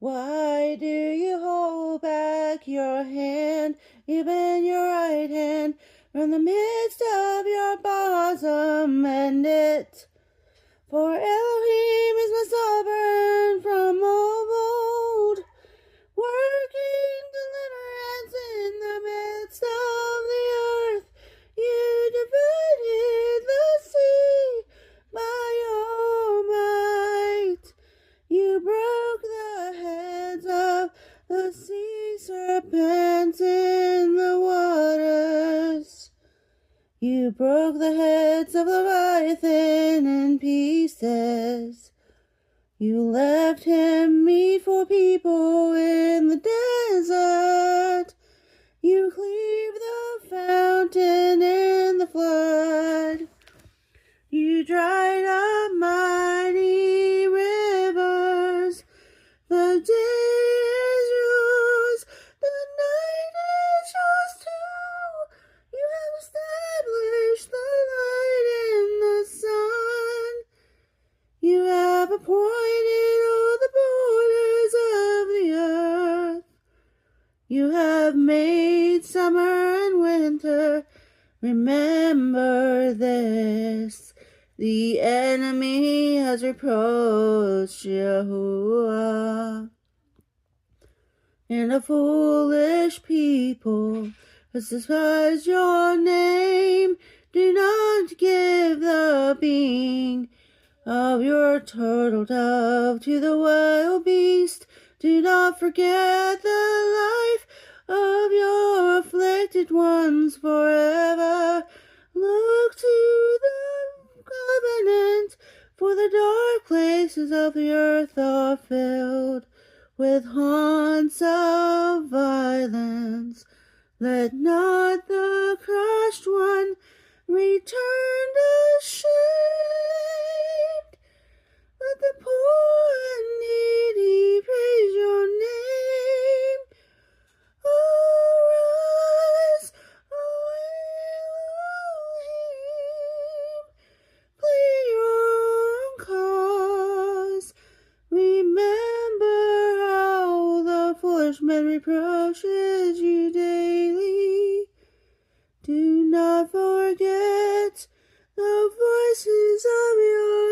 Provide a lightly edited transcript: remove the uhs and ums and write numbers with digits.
Why do you hold back your hand, even your right hand, from the midst of your bosom and it? For Elohim is my sovereign from of old, working deliverance in the midst of the earth. You divided the sea by your might. You broke the heads of the sea serpents in the waters. You broke the heads of Leviathan in pieces. You left him meat for people in the desert. You cleaved the fountain in the flood. You dried up mighty rivers. The day is yours, the night is yours too. You have established the light in the sun. You have appointed all the borders of the earth. You have made summer and winter. Remember this. The enemy has reproached Yahuah, and a foolish people has despised your name. Do not give the being of your turtle dove to the wild beast. Do not forget the life of your afflicted ones forever. Look to the covenant, for the dark places of the earth are filled with haunts of violence. Let not the crushed one return ashamed. Let the poor and needy praise your name. Arise, O Elohim, plead your own cause. Remember how the foolish man reproaches you daily. Do not forget the voices of your